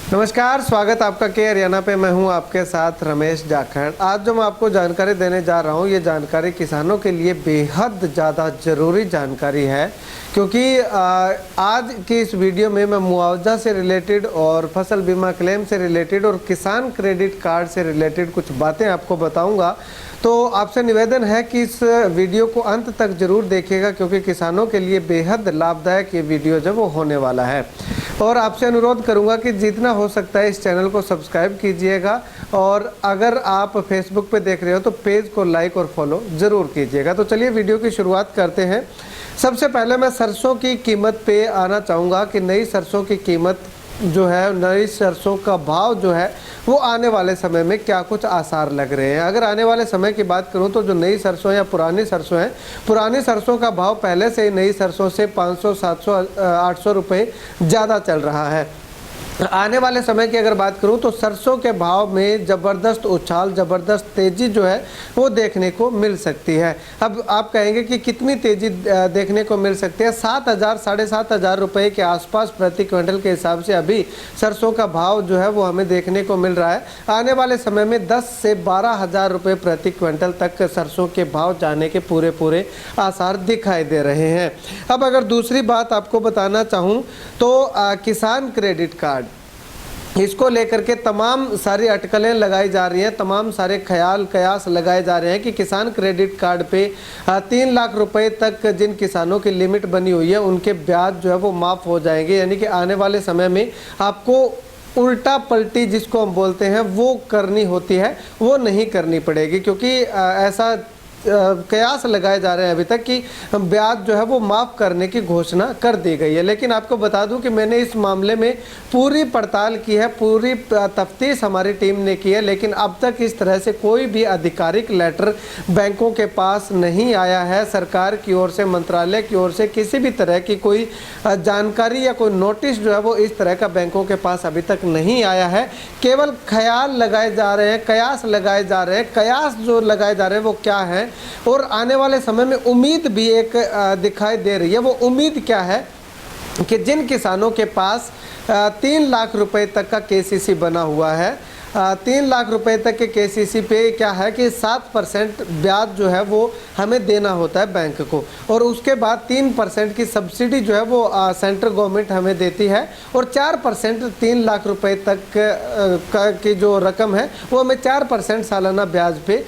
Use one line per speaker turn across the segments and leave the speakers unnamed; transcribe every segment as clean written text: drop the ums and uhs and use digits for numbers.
नमस्कार, स्वागत आपका के हरियाणा पे। मैं हूं आपके साथ रमेश जाखड़। आज जो मैं आपको जानकारी देने जा रहा हूं, ये जानकारी किसानों के लिए बेहद ज़्यादा ज़रूरी जानकारी है, क्योंकि आज की इस वीडियो में मैं मुआवजा से रिलेटेड और फसल बीमा क्लेम से रिलेटेड और किसान क्रेडिट कार्ड से रिलेटेड कुछ बातें आपको बताऊंगा। तो आपसे निवेदन है कि इस वीडियो को अंत तक ज़रूर देखिएगा, क्योंकि किसानों के लिए बेहद लाभदायक ये वीडियो जो वो होने वाला है। और आपसे अनुरोध करूंगा कि जितना हो सकता है इस चैनल को सब्सक्राइब कीजिएगा, और अगर आप फेसबुक पे देख रहे हो तो पेज को लाइक और फॉलो ज़रूर कीजिएगा। तो चलिए वीडियो की शुरुआत करते हैं। सबसे पहले मैं सरसों की कीमत पे आना चाहूँगा कि नई सरसों की कीमत जो है, नई सरसों का भाव जो है वो आने वाले समय में क्या कुछ आसार लग रहे हैं। अगर आने वाले समय की बात करूं तो जो नई सरसों या पुरानी सरसों है, पुरानी सरसों का भाव पहले से ही नई सरसों से 500, 700, 800 रुपये ज़्यादा चल रहा है। आने वाले समय की अगर बात करूं तो सरसों के भाव में ज़बरदस्त उछाल, ज़बरदस्त तेज़ी जो है वो देखने को मिल सकती है। अब आप कहेंगे कि कितनी तेज़ी देखने को मिल सकती है। 7,000, 7,500 रुपये के आसपास प्रति क्विंटल के हिसाब से अभी सरसों का भाव जो है वो हमें देखने को मिल रहा है। आने वाले समय में 10 से 12,000 रुपये प्रति क्विंटल तक सरसों के भाव जाने के पूरे आसार दिखाई दे रहे हैं। अब अगर दूसरी बात आपको बताना चाहूँ तो किसान क्रेडिट कार्ड, इसको लेकर के तमाम सारी अटकलें लगाई जा रही हैं, तमाम सारे ख्याल कयास लगाए जा रहे हैं कि किसान क्रेडिट कार्ड पे 3 लाख रुपए तक जिन किसानों की लिमिट बनी हुई है उनके ब्याज जो है वो माफ़ हो जाएंगे। यानी कि आने वाले समय में आपको उल्टा पलटी जिसको हम बोलते हैं वो करनी होती है, वो नहीं करनी पड़ेगी, क्योंकि ऐसा कयास लगाए जा रहे हैं अभी तक कि ब्याज जो है वो माफ़ करने की घोषणा कर दी गई है। लेकिन आपको बता दूं कि मैंने इस मामले में पूरी पड़ताल की है, पूरी तफ्तीश हमारी टीम ने की है, लेकिन अब तक इस तरह से कोई भी आधिकारिक लेटर बैंकों के पास नहीं आया है। सरकार की ओर से, मंत्रालय की ओर से किसी भी तरह की कोई जानकारी या कोई नोटिस जो है वो इस तरह का बैंकों के पास अभी तक नहीं आया है। केवल ख्याल लगाए जा रहे हैं, कयास लगाए जा रहे हैं। कयास जो लगाए जा रहे हैं वो क्या है, और आने वाले समय में उम्मीद भी एक दिखाई दे रही है। वो उम्मीद क्या है कि जिन किसानों के पास 3 लाख रुपए तक का केसीसी बना हुआ है, 3 लाख रुपए तक के केसीसी पे क्या है कि 7% ब्याज जो है वो हमें देना होता है बैंक को, और उसके बाद 3% की सब्सिडी जो है वो सेंट्रल गवर्नमेंट हमें देती है, और 4% 3 लाख रुपए तक की जो रकम है वो हमें 4% सालाना ब्याज पे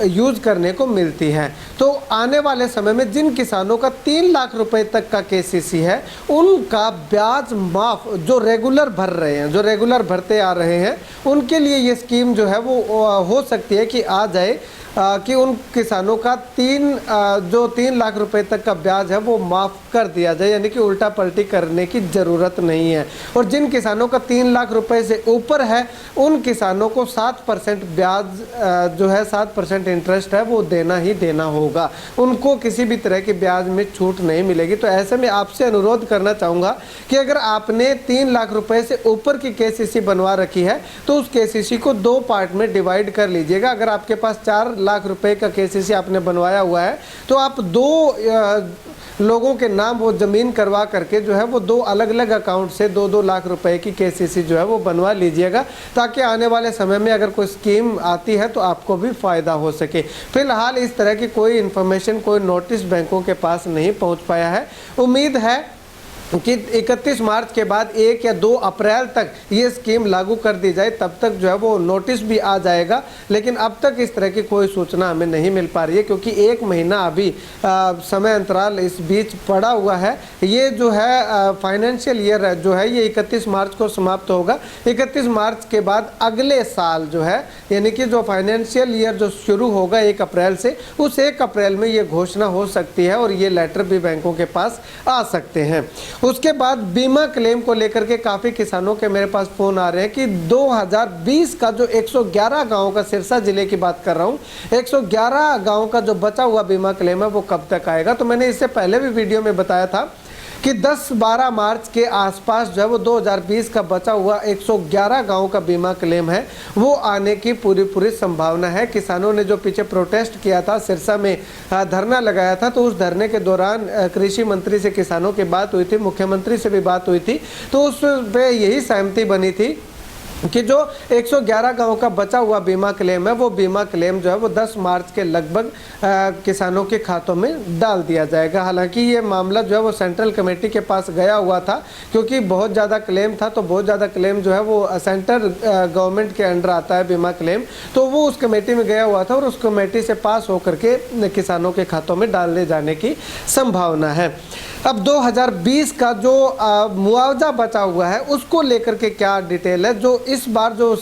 यूज़ करने को मिलती है। तो आने वाले समय में जिन किसानों का 3 लाख रुपए तक का केसीसी है उनका ब्याज माफ़, जो रेगुलर भर रहे हैं, जो रेगुलर भरते आ रहे हैं, उनके लिए ये स्कीम जो है वो हो सकती है कि आ जाए कि उन किसानों का 3 लाख रुपए तक का ब्याज है वो माफ़ कर दिया जाए, यानी कि उल्टा पलटी करने की ज़रूरत नहीं है। और जिन किसानों का 3 लाख रुपए से ऊपर है उन किसानों को 7% ब्याज जो है, 7% इंटरेस्ट है वो देना ही देना होगा। उनको किसी भी तरह की ब्याज में छूट नहीं मिलेगी। तो ऐसे में आपसे अनुरोध करना चाहूँगा कि अगर आपने 3 लाख रुपए से ऊपर की केसीसी बनवा रखी है तो उस केसीसी को 2 पार्ट में डिवाइड कर लीजिएगा। अगर आपके पास 4 लाख रुपए का केसीसी आपने बनवाया हुआ है तो आप 2 लोगों के नाम वो ज़मीन करवा करके जो है वो 2 अलग अलग अकाउंट से 2-2 लाख रुपए की केसीसी जो है वो बनवा लीजिएगा, ताकि आने वाले समय में अगर कोई स्कीम आती है तो आपको भी फ़ायदा हो सके। फिलहाल इस तरह की कोई इन्फॉर्मेशन, कोई नोटिस बैंकों के पास नहीं पहुंच पाया है। उम्मीद है कि 31 मार्च के बाद 1 या 2 अप्रैल तक ये स्कीम लागू कर दी जाए, तब तक जो है वो नोटिस भी आ जाएगा। लेकिन अब तक इस तरह की कोई सूचना हमें नहीं मिल पा रही है, क्योंकि 1 महीना अभी समय अंतराल इस बीच पड़ा हुआ है। ये जो है फाइनेंशियल ईयर जो है ये 31 मार्च को समाप्त होगा। 31 मार्च के बाद अगले साल जो है, यानी कि जो फाइनेंशियल ईयर जो शुरू होगा 1 अप्रैल से, उस 1 अप्रैल में ये घोषणा हो सकती है और ये लेटर भी बैंकों के पास आ सकते हैं। उसके बाद बीमा क्लेम को लेकर के काफ़ी किसानों के मेरे पास फ़ोन आ रहे हैं कि 2020 का जो 111 गाँव का, सिरसा ज़िले की बात कर रहा हूँ, 111 गाँव का जो बचा हुआ बीमा क्लेम है वो कब तक आएगा। तो मैंने इससे पहले भी वीडियो में बताया था कि 10-12 मार्च के आसपास जो है वो 2020 का बचा हुआ 111 गाँव का बीमा क्लेम है वो आने की पूरी संभावना है। किसानों ने जो पीछे प्रोटेस्ट किया था, सिरसा में धरना लगाया था, तो उस धरने के दौरान कृषि मंत्री से किसानों की बात हुई थी, मुख्यमंत्री से भी बात हुई थी, तो उस पे यही सहमति बनी थी कि जो 111 गांव का बचा हुआ बीमा क्लेम है वो बीमा क्लेम जो है वो 10 मार्च के लगभग किसानों के खातों में डाल दिया जाएगा। हालांकि ये मामला जो है वो सेंट्रल कमेटी के पास गया हुआ था, क्योंकि बहुत ज़्यादा क्लेम था, तो बहुत ज़्यादा क्लेम जो है वो सेंट्रल गवर्नमेंट के अंडर आता है बीमा क्लेम, तो वो उस कमेटी में गया हुआ था और उस कमेटी से पास होकर के किसानों के खातों में डालने जाने की संभावना है। अब 2020 का जो मुआवजा बचा हुआ है उसको लेकर के क्या डिटेल है, जो इस बार जो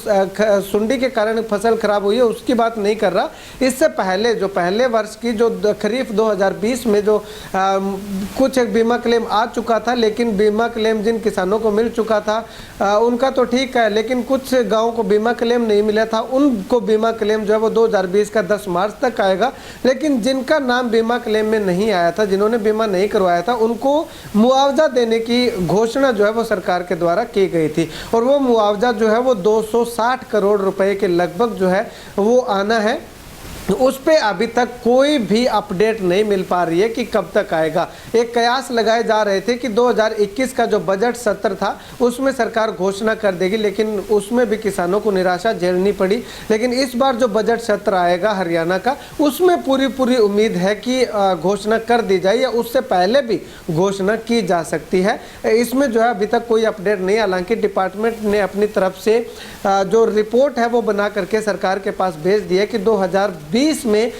सुंडी के कारण फसल खराब हुई है उसकी बात नहीं कर रहा, इससे पहले जो पहले वर्ष की जो खरीफ 2020 में जो कुछ एक बीमा क्लेम आ चुका था, लेकिन बीमा क्लेम जिन किसानों को मिल चुका था उनका तो ठीक है, लेकिन कुछ गाँव को बीमा क्लेम नहीं मिला था, उनको बीमा क्लेम जो है वो 2020 का 10 मार्च तक आएगा। लेकिन जिनका नाम बीमा क्लेम में नहीं आया था, जिन्होंने बीमा नहीं करवाया था, उनको मुआवजा देने की घोषणा जो है वो सरकार के द्वारा की गई थी, और वो मुआवजा जो है वो 260 करोड़ रुपए के लगभग जो है वो आना है। उस पे अभी तक कोई भी अपडेट नहीं मिल पा रही है कि कब तक आएगा। एक कयास लगाए जा रहे थे कि 2021 का जो बजट सत्र था उसमें सरकार घोषणा कर देगी, लेकिन उसमें भी किसानों को निराशा झेलनी पड़ी। लेकिन इस बार जो बजट सत्र आएगा हरियाणा का, उसमें पूरी उम्मीद है कि घोषणा कर दी जाए या उससे पहले भी घोषणा की जा सकती है। इसमें जो है अभी तक कोई अपडेट नहीं। हालांकि डिपार्टमेंट ने अपनी तरफ से जो रिपोर्ट है वो बना करके सरकार के पास भेज दी है कि 2020 में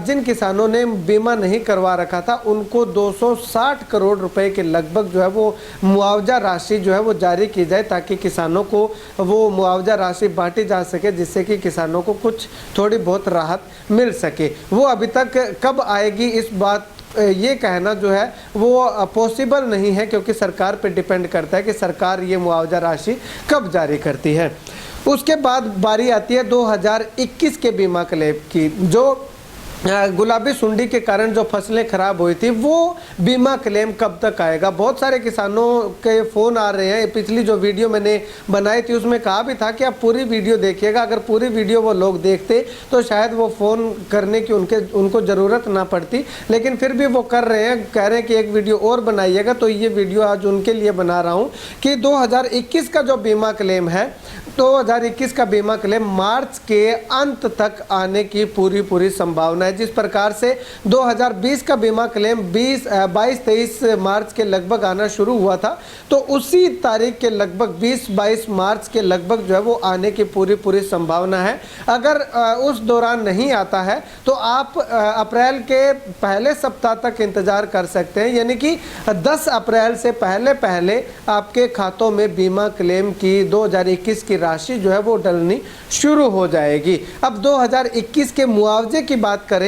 जिन किसानों ने बीमा नहीं करवा रखा था उनको 260 करोड़ रुपए के लगभग जो है वो मुआवजा राशि जो है वो जारी की जाए, ताकि किसानों को वो मुआवजा राशि बांटी जा सके, जिससे कि किसानों को कुछ थोड़ी बहुत राहत मिल सके। वो अभी तक कब आएगी इस बात ये कहना जो है वो पॉसिबल नहीं है, क्योंकि सरकार पे डिपेंड करता है कि सरकार ये मुआवजा राशि कब जारी करती है। उसके बाद बारी आती है 2021 के बीमा क्लेम की। जो गुलाबी सुंडी के कारण जो फसलें खराब हुई थी वो बीमा क्लेम कब तक आएगा। बहुत सारे किसानों के फ़ोन आ रहे हैं। पिछली जो वीडियो मैंने बनाई थी उसमें कहा भी था कि आप पूरी वीडियो देखिएगा, अगर पूरी वीडियो वो लोग देखते तो शायद वो फ़ोन करने की उनको ज़रूरत ना पड़ती, लेकिन फिर भी वो कर रहे हैं, कह रहे हैं कि एक वीडियो और बनाइएगा। तो ये वीडियो आज उनके लिए बना रहा हूँ कि 2021 का जो बीमा क्लेम है, 2021 का बीमा क्लेम मार्च के अंत तक आने की पूरी संभावना है। जिस प्रकार से 2020 का बीमा क्लेम 22-23 मार्च के लगभग आना शुरू हुआ था, तो उसी तारीख के लगभग 20-22 मार्च के लगभग जो है वो आने की पूरी संभावना है। अगर उस दौरान नहीं आता है तो आप अप्रैल के पहले सप्ताह तक इंतजार कर सकते हैं, यानी कि 10 अप्रैल से पहले आपके खातों में बीमा क्लेम की 2021 की राशि जो है वो डलनी शुरू हो जाएगी। अब 2021 के मुआवजे की बात करें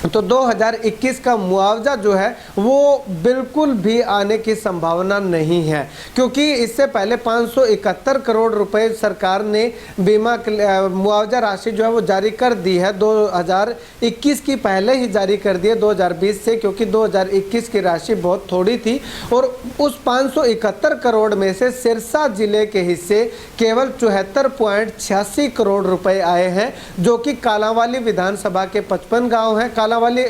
तो 2021 का मुआवजा जो है वो बिल्कुल भी आने की संभावना नहीं है, क्योंकि इससे पहले 571 करोड़ रुपए सरकार ने बीमा मुआवजा राशि जो है वो जारी कर दी है। 2021 की पहले ही जारी कर दी है 2020 से, क्योंकि 2021 की राशि बहुत थोड़ी थी और उस 571 करोड़ में से सिरसा जिले के हिस्से केवल 74.86 करोड़ रुपए आए हैं, जो कि कालांवाली विधानसभा के 55 गाँव हैं। कालांवाली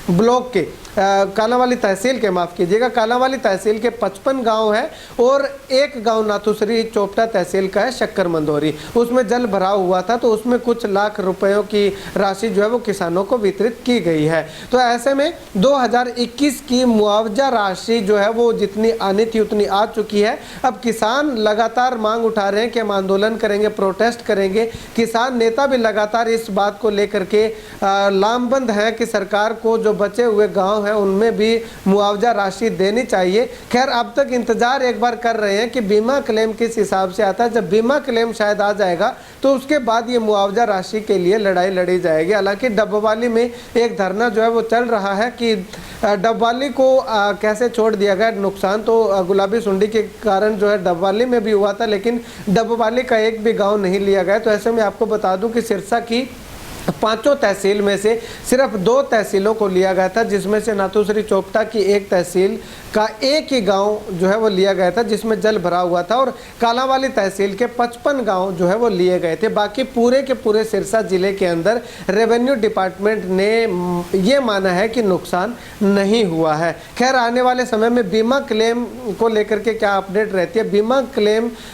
ब्लॉक के कालांवाली तहसील के, माफ़ कीजिएगा, कालांवाली तहसील के 55 गांव हैं और एक गांव नाथुसरी चोपटा तहसील का है शक्कर मंदोरी। उसमें जल भराव हुआ था तो उसमें कुछ लाख रुपयों की राशि जो है वो किसानों को वितरित की गई है। तो ऐसे में 2021 की मुआवजा राशि जो है वो जितनी आनी थी उतनी आ चुकी है। अब किसान लगातार मांग उठा रहे हैं कि हम आंदोलन करेंगे, प्रोटेस्ट करेंगे। किसान नेता भी लगातार इस बात को लेकर के लामबंद हैं कि सरकार को जो बचे हुए गाँव उनमें भी मुआवजा राशि देनी चाहिए। खैर, अब तक इंतजार एक बार कर रहे हैं कि बीमा क्लेम किस हिसाब से आता है। जब बीमा क्लेम शायद आ जाएगा तो उसके बाद ये मुआवजा राशि के लिए लड़ाई लड़ी जाएगी। हालांकि डबवाली में एक धरना जो है वो चल रहा है कि डबवाली को कैसे छोड़ दिया गया। नुकसान तो गुलाबी सुंडी के कारण जो है डबवाली में भी हुआ था, लेकिन डबवाली का एक भी गाँव नहीं लिया गया। तो ऐसे में आपको बता दूं कि सिरसा की पांचों तहसील में से सिर्फ 2 तहसीलों को लिया गया था, जिसमें से नाथूश्री चोपता की एक तहसील का एक ही गांव जो है वो लिया गया था जिसमें जल भरा हुआ था, और कालांवाली तहसील के 55 गांव जो है वो लिए गए थे। बाकी पूरे के पूरे सिरसा जिले के अंदर रेवेन्यू डिपार्टमेंट ने ये माना है कि नुकसान नहीं हुआ है। खैर, आने वाले समय में बीमा क्लेम को लेकर के क्या अपडेट रहती है,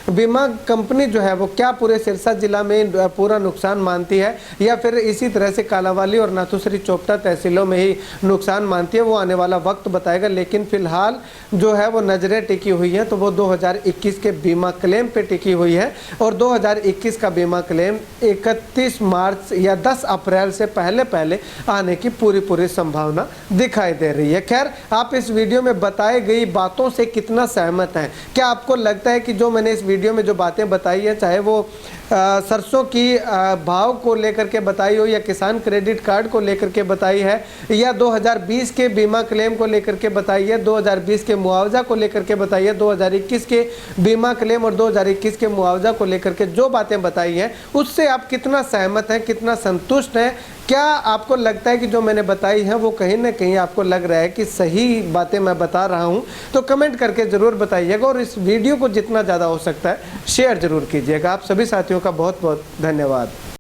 बीमा कंपनी जो है वो क्या पूरे सिरसा जिला में पूरा नुकसान मानती है या फिर इसी तरह से कालांवाली और नाथूश्री चोपता तहसीलों में ही नुकसान मानती है, वो आने वाला वक्त बताएगा। लेकिन फिलहाल जो है वो नज़रें टिकी हुई हैं तो वो 2021 के बीमा क्लेम पे टिकी हुई है, और 2021 का बीमा क्लेम 31 मार्च या 10 अप्रैल से पहले आने की पूरी संभावना दिखाई दे रही है। खैर, आप इस वीडियो में बताई गई बातों से कितना सहमत हैं? क्या आपको लगता है कि जो मैंने इस वीडियो में जो बातें बताई है, चाहे वो सरसों की भाव को लेकर के बताई हो या किसान क्रेडिट कार्ड को लेकर के बताई है या 2020 के बीमा क्लेम को लेकर के बताई है, 2020 के मुआवजा को लेकर के बताई है, 2021 के बीमा क्लेम और 2021 के मुआवजा को लेकर के जो बातें बताई हैं, उससे आप कितना सहमत हैं, कितना संतुष्ट हैं? क्या आपको लगता है कि जो मैंने बताई है वो कहीं ना कहीं आपको लग रहा है कि सही बातें मैं बता रहा हूं? तो कमेंट करके ज़रूर बताइएगा, और इस वीडियो को जितना ज़्यादा हो सकता है शेयर ज़रूर कीजिएगा। आप सभी साथियों का बहुत बहुत धन्यवाद।